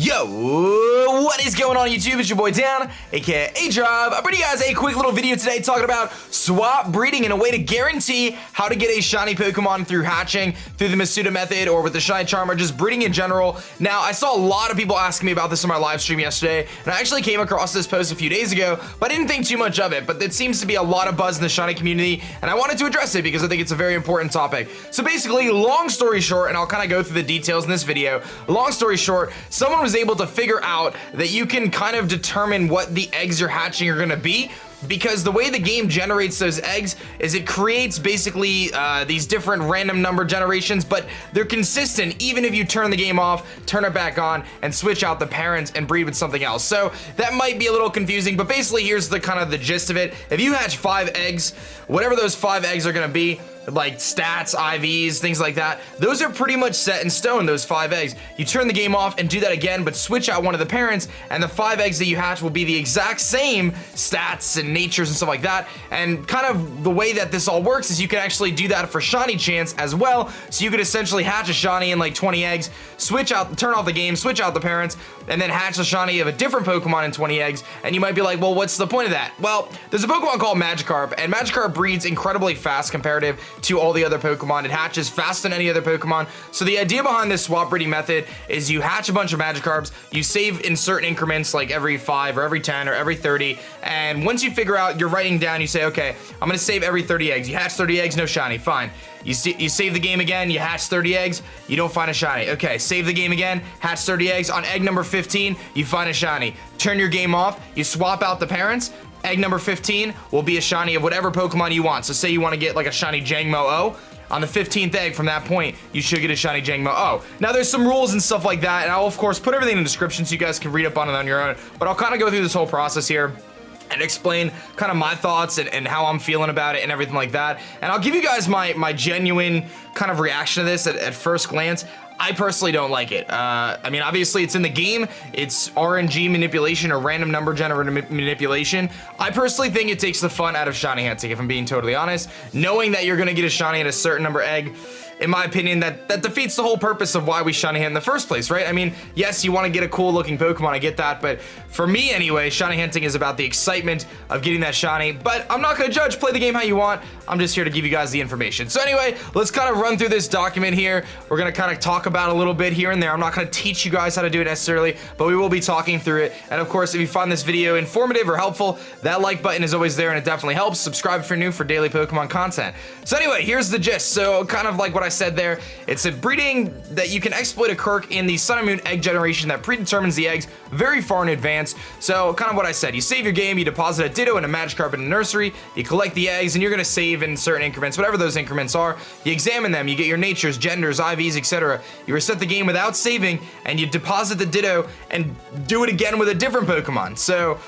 Yo, what is going on YouTube? It's your boy Dan, aka A-Drive. I'm bringing you guys a quick little video today talking about swap breeding and a way to guarantee how to get a shiny Pokemon through hatching, through the Masuda Method, or with the Shiny Charm, or just breeding in general. Now, I saw a lot of people asking me about this on my live stream yesterday, and I actually came across this post a few days ago, but I didn't think too much of it. But there seems to be a lot of buzz in the shiny community, and I wanted to address it because I think it's a very important topic. So basically, long story short, and I'll kind of go through the details in this video, long story short, someone was able to figure out that you can kind of determine what the eggs you're hatching are going to be, because the way the game generates those eggs is it creates basically these different random number generations, but they're consistent even if you turn the game off, turn it back on, and switch out the parents and breed with something else. So that might be a little confusing, but basically here's the kind of the gist of it. If you hatch 5 eggs, whatever those 5 eggs are going to be, like stats, IVs, things like that, those are pretty much set in stone, those 5 eggs. You turn the game off and do that again, but switch out one of the parents, and the 5 eggs that you hatch will be the exact same stats and natures and stuff like that. And kind of the way that this all works is you can actually do that for shiny chance as well. So you could essentially hatch a shiny in like 20 eggs, switch out, turn off the game, switch out the parents, and then hatch a shiny of a different Pokemon in 20 eggs. And you might be like, well, what's the point of that? Well, there's a Pokemon called Magikarp, and Magikarp breeds incredibly fast comparative to all the other Pokemon. It hatches faster than any other Pokemon. So the idea behind this swap breeding method is you hatch a bunch of Magikarps, you save in certain increments like every 5 or every 10 or every 30, and once you figure out, you're writing down, you say, okay, I'm gonna save every 30 eggs. You hatch 30 eggs, no shiny, fine. You save the game again, you hatch 30 eggs, you don't find a shiny. Okay, save the game again, hatch 30 eggs. On egg number 15, you find a shiny. Turn your game off, you swap out the parents. Egg number 15 will be a shiny of whatever Pokemon you want. So say you want to get like a shiny Jangmo-O. On the 15th egg from that point, you should get a shiny Jangmo-O. Now there's some rules and stuff like that, and I'll of course put everything in the description so you guys can read up on it on your own. But I'll kind of go through this whole process here and explain kind of my thoughts and how I'm feeling about it and everything like that. And I'll give you guys my genuine kind of reaction to this at first glance. I personally don't like it. I mean, obviously it's in the game. It's RNG manipulation or random number generator manipulation. I personally think it takes the fun out of shiny hunting, if I'm being totally honest. Knowing that you're gonna get a shiny at a certain number egg, in my opinion, that defeats the whole purpose of why we shiny hunt in the first place, right? I mean, yes, you want to get a cool looking Pokemon, I get that, but for me anyway, shiny hunting is about the excitement of getting that shiny. But I'm not gonna judge, play the game how you want. I'm just here to give you guys the information. So anyway, let's kind of run through this document here. We're gonna kind of talk about a little bit here and there. I'm not gonna teach you guys how to do it necessarily, but we will be talking through it. And of course, if you find this video informative or helpful, that like button is always there and it definitely helps. Subscribe if you're new for daily Pokemon content. So anyway, here's the gist. So kind of like what I said there, it's a breeding that you can exploit a quirk in the Sun and Moon egg generation that predetermines the eggs very far in advance. So kind of what I said, you save your game, you deposit a Ditto and a Magikarp in a nursery, you collect the eggs, and you're gonna save in certain increments, whatever those increments are. You examine them, you get your natures, genders, IVs, etc. You reset the game without saving, and you deposit the Ditto and do it again with a different Pokemon. So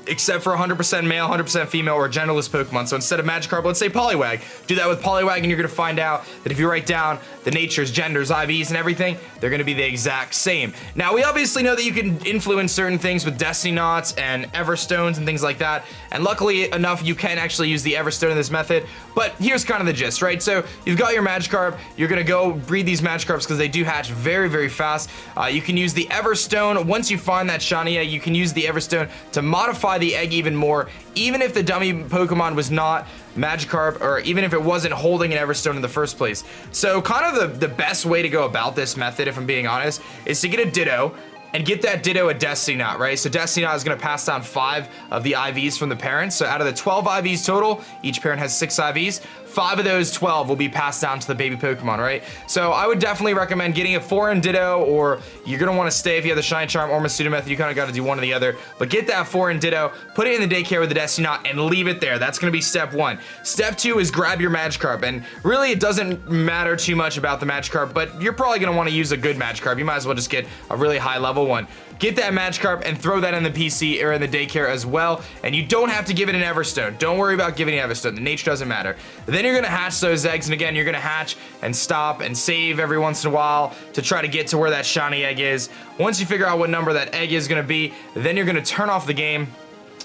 except for 100% male, 100% female, or genderless Pokemon. So instead of Magikarp, let's say Poliwag. Do that with Poliwag, and you're gonna find out that if you write down the natures, genders, IVs, and everything, they're gonna be the exact same. Now, we obviously know that you can influence certain things with Destiny Knots and Everstones and things like that, and luckily enough, you can actually use the Everstone in this method, but here's kind of the gist, right? So, you've got your Magikarp, you're gonna go breed these Magikarps because they do hatch very, very fast. You can use the Everstone. Once you find that shiny egg, you can use the Everstone to modify the egg even more, even if the dummy Pokemon was not Magikarp, or even if it wasn't holding an Everstone in the first place. So kind of the best way to go about this method, if I'm being honest, is to get a Ditto and get that Ditto a Destiny Knot, right? So Destiny Knot is gonna pass down 5 of the IVs from the parents. So out of the 12 IVs total, each parent has 6 IVs. 5 of those 12 will be passed down to the baby Pokemon, right? So I would definitely recommend getting a foreign Ditto, or you're gonna wanna stay if you have the Shiny Charm or Masuda Method, you kinda gotta do one or the other. But get that foreign Ditto, put it in the daycare with the Destiny Knot, and leave it there. That's gonna be step 1. Step 2 is grab your Magikarp, and really it doesn't matter too much about the Magikarp, but you're probably gonna wanna use a good Magikarp. You might as well just get a really high level one. Get that Magikarp and throw that in the PC or in the daycare as well, and you don't have to give it an Everstone. Don't worry about giving it an Everstone. The nature doesn't matter. Then you're gonna hatch those eggs, and again, you're gonna hatch and stop and save every once in a while to try to get to where that shiny egg is. Once you figure out what number that egg is gonna be, then you're gonna turn off the game.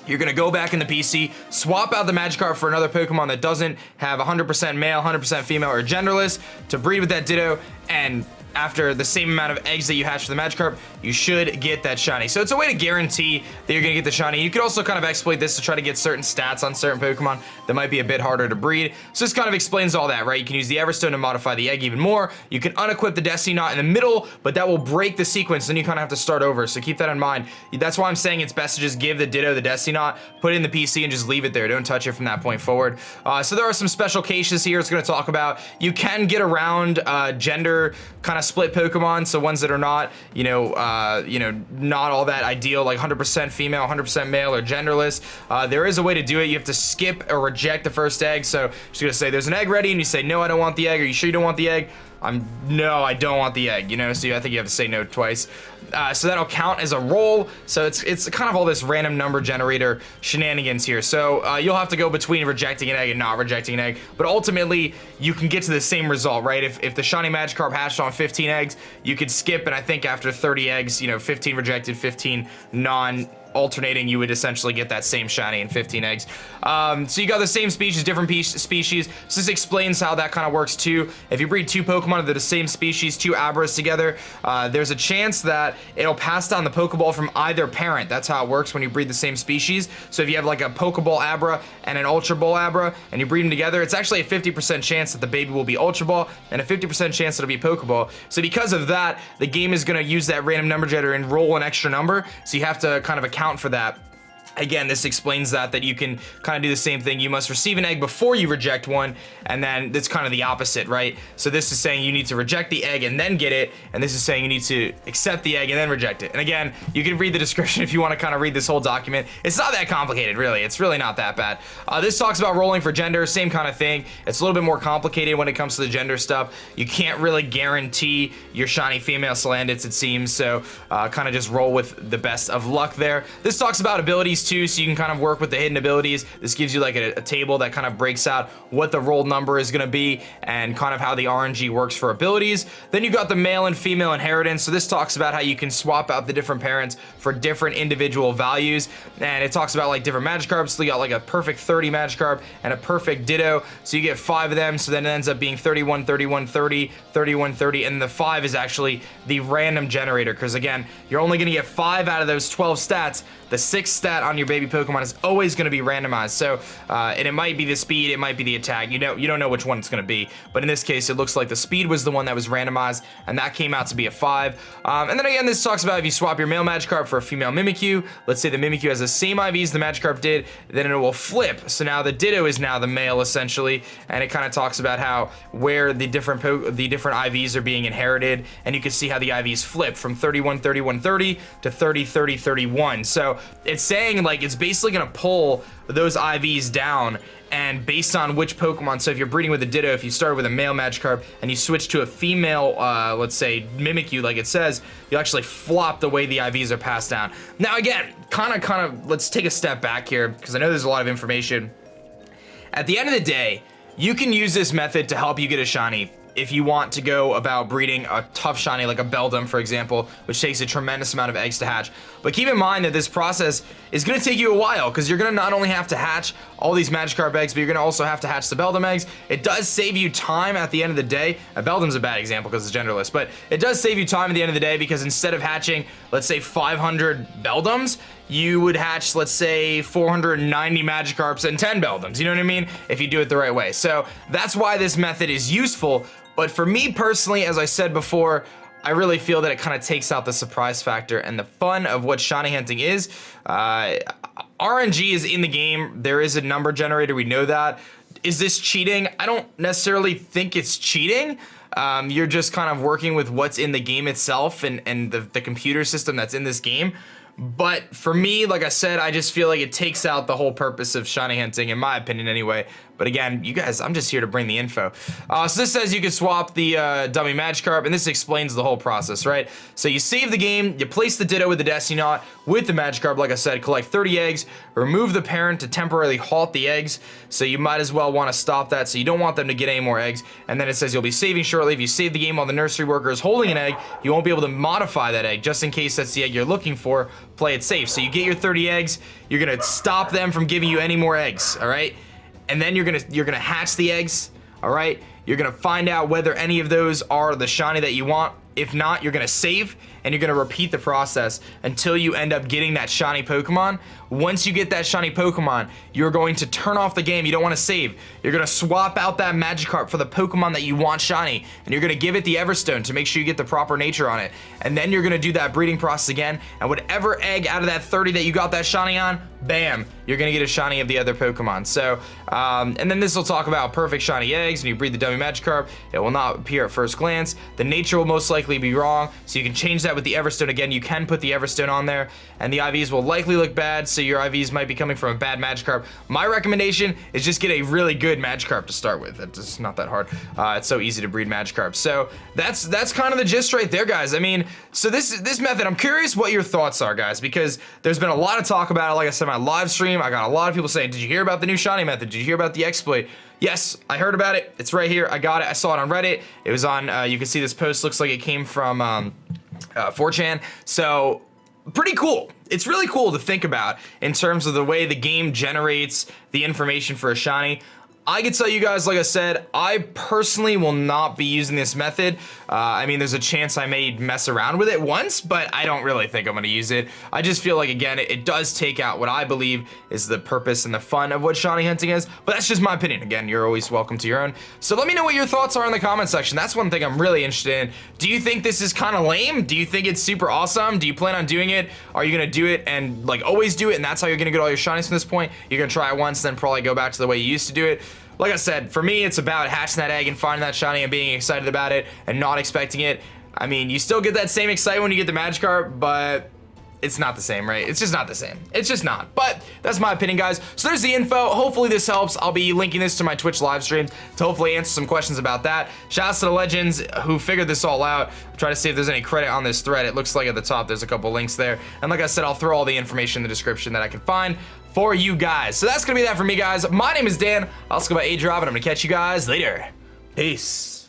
You're gonna go back in the PC, swap out the Magikarp for another Pokemon that doesn't have 100% male, 100% female, or genderless to breed with that Ditto, and after the same amount of eggs that you hatch for the Magikarp, you should get that shiny. So it's a way to guarantee that you're gonna get the shiny. You could also kind of exploit this to try to get certain stats on certain Pokemon that might be a bit harder to breed. So this kind of explains all that, right? You can use the Everstone to modify the egg even more. You can unequip the Destiny Knot in the middle, but that will break the sequence, then you kind of have to start over. So keep that in mind. That's why I'm saying it's best to just give the Ditto the Destiny Knot, put it in the PC, and just leave it there. Don't touch it from that point forward. So there are some special cases here it's gonna talk about. You can get around gender kind of split Pokemon, so ones that are not, not all that ideal, like 100% female, 100% male, or genderless. There is a way to do it. You have to skip or reject the first egg. So just gonna say there's an egg ready, and you say, no, I don't want the egg. Are you sure you don't want the egg? No, I don't want the egg, so I think you have to say no twice. So that'll count as a roll. So it's kind of all this random number generator shenanigans here. So you'll have to go between rejecting an egg and not rejecting an egg, but ultimately you can get to the same result, right? If the shiny Magikarp hatched on 15 eggs, you could skip, and I think after 30 eggs, 15 rejected, 15 non-alternating, you would essentially get that same shiny in 15 eggs. So you got the same species, different species. So this explains how that kind of works too. If you breed two Pokemon that are the same species, two Abras together, there's a chance that it'll pass down the Pokeball from either parent. That's how it works when you breed the same species. So if you have like a Pokeball Abra and an Ultra Ball Abra, and you breed them together, it's actually a 50% chance that the baby will be Ultra Ball, and a 50% chance it'll be Pokeball. So because of that, the game is gonna use that random number generator and roll an extra number. So you have to kind of account for that. Again, this explains that you can kind of do the same thing. You must receive an egg before you reject one, and then it's kind of the opposite, right? So this is saying you need to reject the egg and then get it, and this is saying you need to accept the egg and then reject it. And again, you can read the description if you want to kind of read this whole document. It's not that complicated, really. It's really not that bad. This talks about rolling for gender, same kind of thing. It's a little bit more complicated when it comes to the gender stuff. You can't really guarantee your shiny female Salandits, it seems, so kind of just roll with the best of luck there. This talks about abilities too, so you can kind of work with the hidden abilities. This gives you like a table that kind of breaks out what the roll number is going to be and kind of how the RNG works for abilities. Then you got the male and female inheritance. So this talks about how you can swap out the different parents for different individual values, and it talks about like different Magikarps. So you got like a perfect 30 Magikarp and a perfect Ditto, so you get 5 of them, so then it ends up being 31, 31, 30, 31, 30, and the 5 is actually the random generator, because again, you're only going to get 5 out of those 12 stats. The 6th stat on your baby Pokemon is always going to be randomized. So, and it might be the speed, it might be the attack. You don't know which one it's going to be. But in this case, it looks like the speed was the one that was randomized, and that came out to be a 5. And then again, this talks about if you swap your male Magikarp for a female Mimikyu. Let's say the Mimikyu has the same IVs the Magikarp did, then it will flip. So now the Ditto is now the male essentially, and it kind of talks about how where the different IVs are being inherited, and you can see how the IVs flip from 31, 31, 30 to 30, 30, 31. So it's saying like it's basically gonna pull those IVs down, and based on which Pokemon. So if you're breeding with a Ditto, if you started with a male Magikarp and you switch to a female, let's say Mimikyu, like it says, you actually flop the way the IVs are passed down. Now again, kind of, let's take a step back here, because I know there's a lot of information. At the end of the day, you can use this method to help you get a shiny if you want to go about breeding a tough shiny like a Beldum, for example, which takes a tremendous amount of eggs to hatch. But keep in mind that this process is going to take you a while, because you're going to not only have to hatch all these Magikarp eggs, but you're going to also have to hatch the Beldum eggs. It does save you time at the end of the day. Beldum's a bad example because it's genderless, but it does save you time at the end of the day, because instead of hatching, let's say 500 Beldums, you would hatch, let's say, 490 Magikarps and 10 Beldums. You know what I mean? If you do it the right way. So that's why this method is useful. But for me personally, as I said before, I really feel that it kind of takes out the surprise factor and the fun of what shiny hunting is. RNG is in the game. There is a number generator. We know that. Is this cheating? I don't necessarily think it's cheating. You're just kind of working with what's in the game itself and the computer system that's in this game. But for me, like I said, I just feel like it takes out the whole purpose of shiny hunting, in my opinion anyway. But again, you guys, I'm just here to bring the info. So this says you can swap the dummy Magikarp, and this explains the whole process, right? So you save the game, you place the Ditto with the Destiny Knot with the Magikarp, like I said, collect 30 eggs, remove the parent to temporarily halt the eggs, so you might as well want to stop that, so you don't want them to get any more eggs. And then it says you'll be saving shortly. If you save the game while the nursery worker is holding an egg, you won't be able to modify that egg, just in case that's the egg you're looking for. Play it safe. So you get your 30 eggs, you're gonna stop them from giving you any more eggs, all right? And then you're gonna hatch the eggs, all right? You're gonna find out whether any of those are the shiny that you want. If not, you're gonna save and you're gonna repeat the process until you end up getting that shiny Pokemon. Once you get that shiny Pokemon, you're going to turn off the game. You don't wanna save. You're gonna swap out that Magikarp for the Pokemon that you want shiny, and you're gonna give it the Everstone to make sure you get the proper nature on it. And then you're gonna do that breeding process again, and whatever egg out of that 30 that you got that shiny on, bam, you're gonna get a shiny of the other Pokemon. So, and then this will talk about perfect shiny eggs. When you breed the dummy Magikarp, it will not appear at first glance. The nature will most likely be wrong, so you can change that with the Everstone again. You can put the Everstone on there, and the IVs will likely look bad, so your IVs might be coming from a bad Magikarp. My recommendation is just get a really good Magikarp to start with. It's not that hard. It's so easy to breed Magikarp. So that's kind of the gist right there, guys. I mean, so this method, I'm curious what your thoughts are, guys, because there's been a lot of talk about it. Like I said, my live stream, I got a lot of people saying, did you hear about the new shiny method? Did you hear about the exploit? Yes, I heard about it. It's right here. I got it. I saw it on Reddit. It was on, you can see this post looks like it came from 4chan. So pretty cool. It's really cool to think about in terms of the way the game generates the information for a shiny. I can tell you guys, like I said, I personally will not be using this method. I mean, there's a chance I may mess around with it once, but I don't really think I'm gonna use it. I just feel like, again, it does take out what I believe is the purpose and the fun of what shiny hunting is, but that's just my opinion. Again, you're always welcome to your own. So let me know what your thoughts are in the comment section. That's one thing I'm really interested in. Do you think this is kind of lame? Do you think it's super awesome? Do you plan on doing it? Are you gonna do it and like always do it, and that's how you're gonna get all your shinies from this point? You're gonna try it once, then probably go back to the way you used to do it? Like I said, for me, it's about hatching that egg and finding that shiny and being excited about it and not expecting it. I mean, you still get that same excitement when you get the Magikarp, but it's not the same, right? It's just not the same. It's just not. But that's my opinion, guys. So there's the info. Hopefully this helps. I'll be linking this to my Twitch live streams to hopefully answer some questions about that. Shouts to the legends who figured this all out. Try to see if there's any credit on this thread. It looks like at the top there's a couple links there. And like I said, I'll throw all the information in the description that I can find for you guys. So that's gonna be that for me, guys. My name is Dan. I'll go by A-Drop, and I'm gonna catch you guys later. Peace.